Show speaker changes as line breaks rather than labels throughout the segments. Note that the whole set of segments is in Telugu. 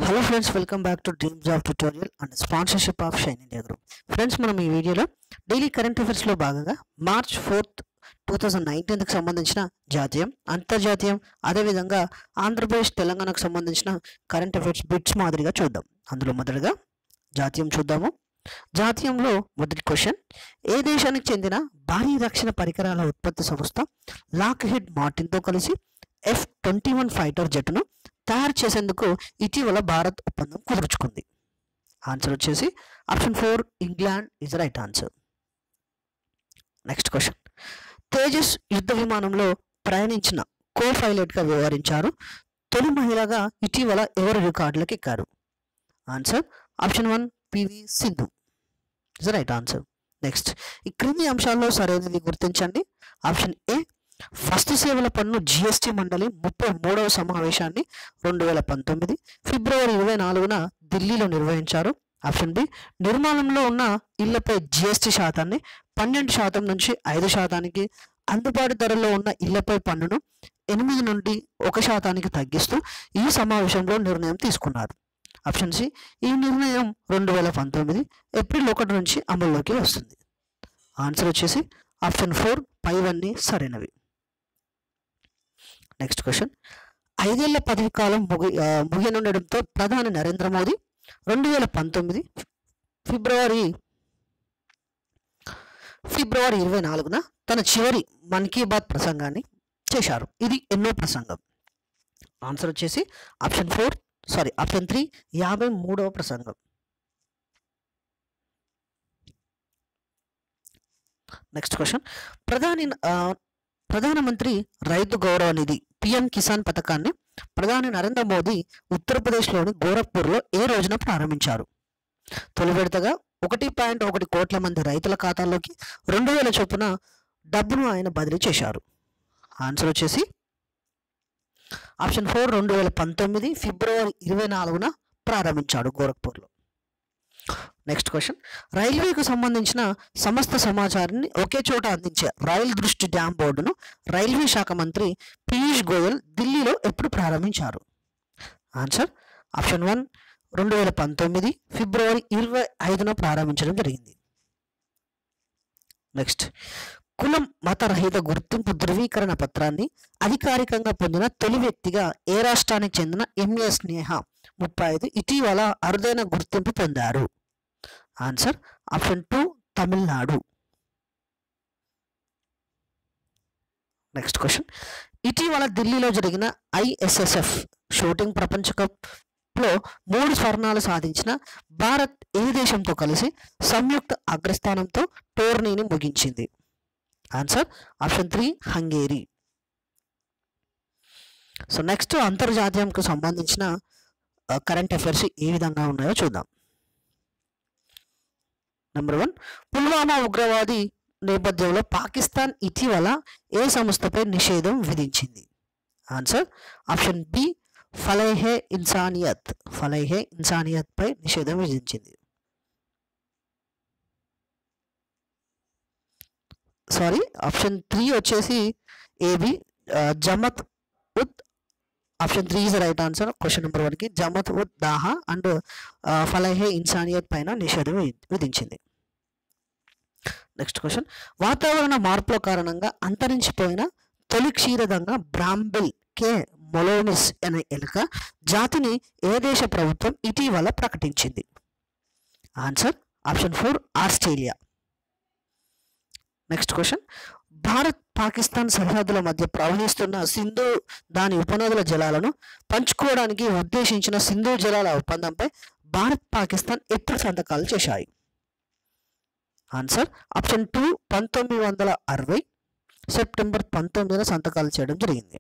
Hello friends, welcome back to dream job tutorial and sponsorship of shine India group. Friends, మనం ఈ వీడియోలో డైలీ కరెంట్ అఫైర్స్లో భాగంగా మార్చ్ 4, 2019కి సంబంధించిన జాతీయం, అంతర్జాతీయం, అదేవిధంగా ఆంధ్రప్రదేశ్, తెలంగాణకు సంబంధించిన కరెంట్ అఫైర్స్ బిట్స్ మాదిరిగా చూద్దాం. అందులో మొదటగా జాతీయం చూద్దాము. జాతీయంలో మొదటి క్వశ్చన్: ఏ దేశానికి చెందిన భారీ రక్షణ పరికరాల ఉత్పత్తి సంస్థ లాక్హీడ్ మార్టిన్తో కలిసి F-21 ఫైటర్ జెట్ను తయారు చేసేందుకు ఇటీవల భారత్ ఒప్పందం కుదుర్చుకుంది? ఆన్సర్ వచ్చేసి option 4, England is right answer. Next question: Tejas యుద్ధ విమానంలో ప్రయాణించిన కో పైలట్గా వ్యవహరించారు తొలి మహిళగా ఇటీవల ఎవరు రికార్డులకు ఎక్కారు? Answer option 1, PV Sindhu is right answer. Next, ఈ క్రింది అంశాల్లో సరైనది గుర్తించండి. ఆప్షన్ ఏ, వస్తు సేవల పన్ను జిఎస్టీ మండలి 33వ సమావేశాన్ని 2019 ఫిబ్రవరి 24న ఢిల్లీలో నిర్వహించారు. ఆప్షన్ బి, నిర్మాణంలో ఉన్న ఇళ్లపై జిఎస్టీ శాతాన్ని 12% నుంచి 5%, అందుబాటు ధరలో ఉన్న ఇళ్లపై పన్నును 8 నుండి 1% తగ్గిస్తూ ఈ సమావేశంలో నిర్ణయం తీసుకున్నారు. ఆప్షన్ సి, ఈ నిర్ణయం 2019 ఏప్రిల్ 1 నుంచి అమల్లోకి వస్తుంది. ఆన్సర్ వచ్చేసి ఆప్షన్ 4, పైవన్నీ సరైనవి. నెక్స్ట్ క్వశ్చన్: 5 ఏళ్ల పదవి కాలం ముగియనుండడంతో ప్రధాని నరేంద్ర మోదీ 2019 ఫిబ్రవరి 24న తన చివరి మన్ కీ బాత్ ప్రసంగాన్ని చేశారు. ఇది ఎన్నో ప్రసంగం? ఆన్సర్ వచ్చేసి ఆప్షన్ 3, 53వ ప్రసంగం. నెక్స్ట్ క్వశ్చన్: ప్రధానమంత్రి రైతు గౌరవ నిధి పిఎం కిసాన్ పథకాన్ని ప్రధాని నరేంద్ర మోదీ ఉత్తరప్రదేశ్లోని గోరఖ్పూర్లో ఏ రోజున ప్రారంభించారు? తొలి విడతగా 1.1 కోట్ల మంది రైతుల ఖాతాల్లోకి 2000 చొప్పున డబ్బును ఆయన బదిలీ చేశారు. ఆన్సర్ వచ్చేసి ఆప్షన్ 4, 2019 ఫిబ్రవరి 24న ప్రారంభించాడు గోరఖ్పూర్లో. నెక్స్ట్ క్వశ్చన్: రైల్వేకు సంబంధించిన సమస్త సమాచారాన్ని ఒకే చోట అందించే రైల్ దృష్టి డ్యామ్ బోర్డును రైల్వే శాఖ మంత్రి పీయూష్ గోయల్ ఢిల్లీలో ఎప్పుడు ప్రారంభించారు? ఆన్సర్ ఆప్షన్ 1, 2019 ఫిబ్రవరి 25న ప్రారంభించడం జరిగింది. నెక్స్ట్, కులం మత రహిత గుర్తింపు ధృవీకరణ పత్రాన్ని అధికారికంగా పొందిన తొలి వ్యక్తిగా ఏ రాష్ట్రానికి చెందిన ఎంఎస్ స్నేహ 35 ఇటీవల అరుదైన గుర్తింపు పొందారు? Answer option 2, Tamil Nadu. Next question: ఇటీవల ఢిల్లీలో జరిగిన ISSF షూటింగ్ ప్రపంచ కప్లో 3 స్వర్ణాలు సాధించిన భారత్ ఏ దేశంతో కలిసి సంయుక్త అగ్రస్థానంతో టోర్నీని ముగించింది? Answer option 3, Hungary. So next, అంతర్జాతీయంకు సంబంధించిన కరెంట్ అఫైర్స్ ఏ విధంగా ఉన్నాయో చూద్దాం. నెంబర్ 1, పుల్వామా ఉగ్రవాది నేపథ్యంలో పాకిస్తాన్ ఇటీవల ఏ సంస్థపై నిషేధం విధించింది? Answer option B, Falah-e Insaniyat పై నిషేధం విధించింది. ఆప్షన్ 3 వచ్చేసి A B, Jamaat ud. Option 3 is right answer. Question number 1కి జమత్ ఉద్ దాహా అండ్ ఫలైహే ఇన్సానియత్ పైన నిషేధం విధించింది. నెక్స్ట్ క్వశ్చన్: వాతావరణ మార్పుల కారణంగా అంతరించిపోయిన తొలి క్షీరదంగా బ్రాంబిల్ కే మొలోనిస్ అనే ఎలుక జాతిని ఏ దేశ ప్రభుత్వం ఇటీవల ప్రకటించింది? Answer option 4, Australia. Next question: Bharat Pakistan సరిహద్దుల మధ్య ప్రవహిస్తున్న సింధు దాని ఉపనదుల జలాలను పంచుకోవడానికి ఉద్దేశించిన సింధు జలాల ఒప్పందంపై భారత్ పాకిస్తాన్ ఎప్పుడు సంతకాలు చేశాయి? ఆన్సర్ ఆప్షన్ 2, 1960 సెప్టెంబర్ 19న సంతకాలు చేయడం జరిగింది.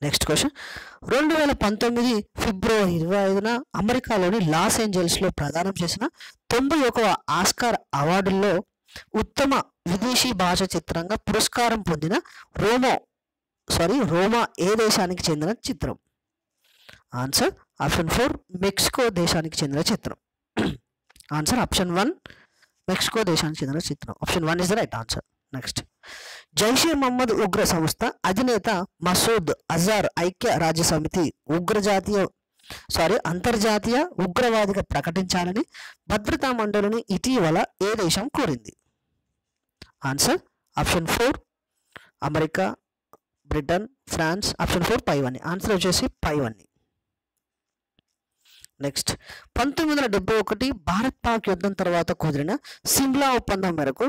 నెక్స్ట్ క్వశ్చన్: 2019 ఫిబ్రవరి 25న అమెరికాలోని లాస్ ఏంజల్స్లో ప్రదానం చేసిన 91వ ఆస్కార్ అవార్డుల్లో ఉత్తమ విదేశీ భాష చిత్రంగా పురస్కారం పొందిన రోమా ఏ దేశానికి చెందిన చిత్రం? ఆన్సర్ ఆప్షన్ 4, మెక్సికో దేశానికి చెందిన చిత్రం. ఆన్సర్ ఆప్షన్ 1, మెక్సికో దేశానికి చెందిన చిత్రం. Option 1 is the right answer. Next, Jaish-e Mohammed ఉగ్ర సంస్థ అధినేత మసూద్ అజార్ ఐక్య రాజ్య సమితి ఉగ్రజాతీయ అంతర్జాతీయ ఉగ్రవాదిగా ప్రకటించాలని భద్రతా మండలిని ఇటీవల ఏ దేశం కోరింది? Answer option 4 America, Britain, France. Option 4 పైవన్నీ. ఆన్సర్ వచ్చేసి పైవన్నీ. నెక్స్ట్ 1971 భారత్ పాక్ యుద్ధం తర్వాత కుదిరిన సిమ్లా ఒప్పందం మేరకు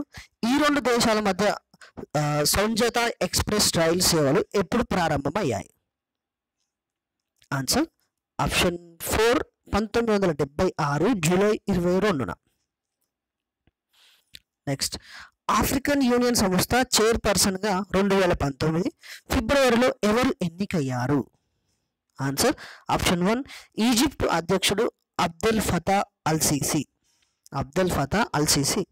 ఈ రెండు దేశాల మధ్య సంజోతా ఎక్స్ప్రెస్ రైలు సేవలు ఎప్పుడు ప్రారంభమయ్యాయి? ఆన్సర్ ఆప్షన్ 4 1976 జూలై 22న. నెక్స్ట్ ఆఫ్రికన్ యూనియన్ సంస్థ చైర్పర్సన్గా 2019 ఫిబ్రవరిలో ఎవరు ఎన్నికయ్యారు? ఆన్సర్ ఆప్షన్ 1 ఈజిప్ట్ అధ్యక్షుడు Abdel Fattah al Sisi.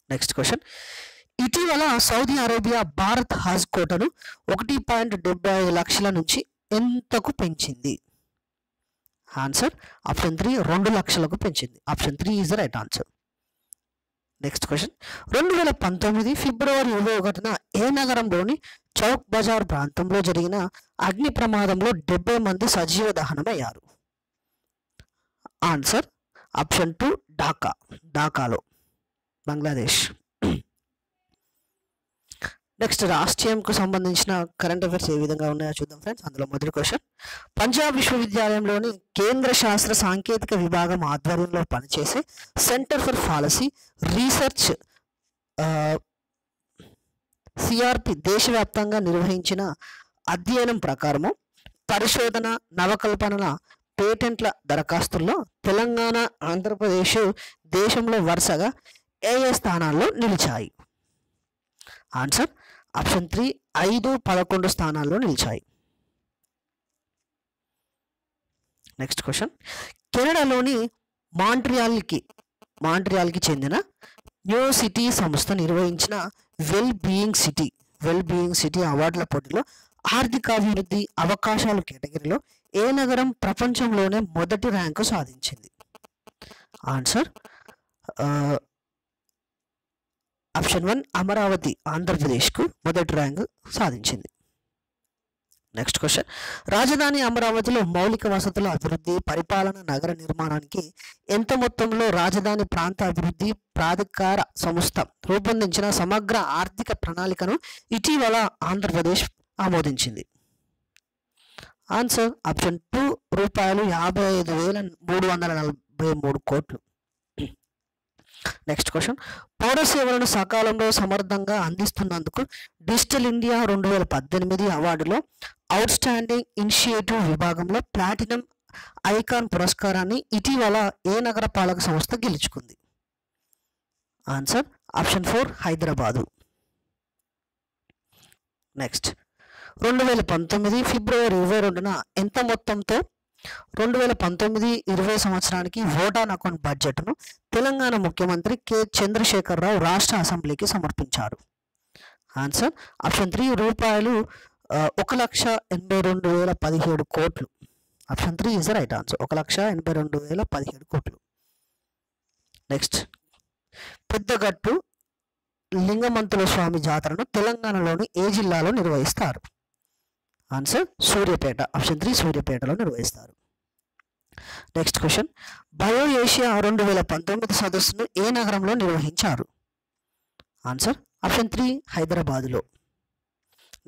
Next question, ఇటీవల సౌదీ అరేబియా భారత్ హజ్ కోటను 1.75 లక్షల నుంచి ఎంతకు పెంచింది? ఆన్సర్ ఆప్షన్ 3 2 లక్షలకు పెంచింది. Option 3 is the right answer. Next question, 2019 ఫిబ్రవరి 21న ఏ నగరంలోని చౌక్ బజార్ ప్రాంతంలో జరిగిన అగ్ని ప్రమాదంలో 70 మంది సజీవ దహనమయ్యారు? ఆన్సర్ ఆప్షన్ 2 ఢాకాలో, బంగ్లాదేశ్. నెక్స్ట్ రాష్ట్రీయంకు సంబంధించిన కరెంట్ అఫైర్స్ ఏ విధంగా ఉన్నాయో చూద్దాం ఫ్రెండ్స్. అందులో మొదటి క్వశ్చన్, పంజాబ్ విశ్వవిద్యాలయంలోని కేంద్ర శాస్త్ర సాంకేతిక విభాగం ఆధ్వర్యంలో పనిచేసే centre for policy research CRP దేశవ్యాప్తంగా నిర్వహించిన అధ్యయనం ప్రకారము పరిశోధన, నవకల్పనల, పేటెంట్ల దరఖాస్తుల్లో తెలంగాణ, ఆంధ్రప్రదేశ్ దేశంలో వరుసగా ఏ స్థానాల్లో నిలిచాయి? ఆన్సర్ ఆప్షన్ 3 5, 11 స్థానాల్లో నిలిచాయి. నెక్స్ట్ క్వశ్చన్, కెనడాలోని మాంట్రియాల్కి చెందిన న్యూ సిటీ సంస్థ నిర్వహించిన వెల్ బీయింగ్ సిటీ అవార్డుల పోటీలో ఆర్థికాభివృద్ధి అవకాశాలు కేటగిరీలో ఏ నగరం ప్రపంచంలోనే మొదటి ర్యాంకు సాధించింది? ఆన్సర్ ఆప్షన్ 1 అమరావతి ఆంధ్రప్రదేశ్కు మొదటి ర్యాంకు సాధించింది. నెక్స్ట్ క్వశ్చన్, రాజధాని అమరావతిలో మౌలిక వసతుల అభివృద్ధి, పరిపాలన, నగర నిర్మాణానికి ఎంత మొత్తంలో రాజధాని ప్రాంత అభివృద్ధి ప్రాధికార సంస్థ రూపొందించిన సమగ్ర ఆర్థిక ప్రణాళికను ఇటీవల ఆంధ్రప్రదేశ్ ఆమోదించింది? ఆన్సర్ ఆప్షన్ 2 రూపాయలు 55,343 కోట్లు. నెక్స్ట్ క్వశ్చన్, పౌర సేవలను సకాలంలో సమర్థంగా అందిస్తున్నందుకు డిజిటల్ ఇండియా 2018 అవార్డులో అవుట్ స్టాండింగ్ ఇనిషియేటివ్ విభాగంలో ప్లాటినం ఐకాన్ పురస్కారాన్ని ఇటీవల ఏ నగర పాలక సంస్థ గెలుచుకుంది? Answer option 4 Hyderabad. నెక్స్ట్ 2019 ఫిబ్రవరి 22న ఎంత మొత్తంతో 2019-20 సంవత్సరానికి ఓటాన్ అకౌంట్ బడ్జెట్ను తెలంగాణ ముఖ్యమంత్రి కె చంద్రశేఖరరావు రాష్ట్ర అసెంబ్లీకి సమర్పించారు? ఆన్సర్ ఆప్షన్ 3 రూపాయలు 1,82,017 కోట్లు. ఆప్షన్ 3 ఈజ్ రైట్ ఆన్సర్, 1,82,017 కోట్లు. నెక్స్ట్, పెద్దగట్టు లింగమంతుల స్వామి జాతరను తెలంగాణలోని ఏ జిల్లాలో నిర్వహిస్తారు? ఆన్సర్ సూర్యాపేట. ఆప్షన్ 3 సూర్యాపేటలో నిర్వహిస్తారు. నెక్స్ట్ క్వశ్చన్, బయో ఏషియా 2019 సదస్సును ఏ నగరంలో నిర్వహించారు? ఆన్సర్ ఆప్షన్ 3 హైదరాబాదులో.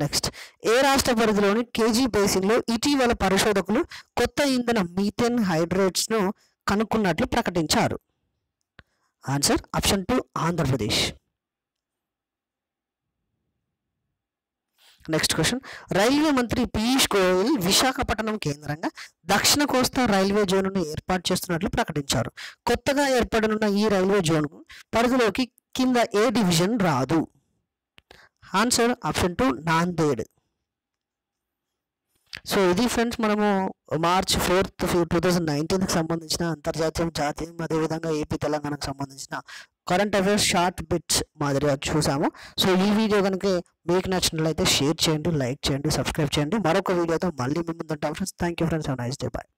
నెక్స్ట్, ఏ రాష్ట్ర పరిధిలోని కేజీ బేసిన్లో ఇటీవల పరిశోధకులు కొత్త ఇంధన మీథేన్ హైడ్రేట్స్ను కనుక్కున్నట్లు ప్రకటించారు? Answer option 2 Andhra Pradesh. Next question, railway మంత్రి పీయూష్ గోయల్ విశాఖపట్నం కేంద్రంగా దక్షిణ కోస్తా రైల్వే జోన్ను ఏర్పాటు చేస్తున్నట్లు ప్రకటించారు. కొత్తగా ఏర్పడనున్న ఈ రైల్వే జోన్ పరిధిలోకి కింద ఏ డివిజన్ రాదు? Answer option 2 Nanded. సో ఇది ఫ్రెండ్స్, మనము మార్చ్ 4, 2019కి సంబంధించిన అంతర్జాతీయం, జాతీయం, అదేవిధంగా ఏపీ తెలంగాణకు సంబంధించిన కరెంట్ అఫైర్స్ షార్ట్ బిట్స్ మాదిరిగా చూసాము. సో ఈ వీడియో కనుక మీకు నచ్చినట్లయితే షేర్ చేయండి, లైక్ చేయండి, సబ్స్క్రైబ్ చేయండి. మరొక వీడియోతో మళ్ళీ మీ ముందు ఉంటాం friends. Thank you friends, have a nice day, bye.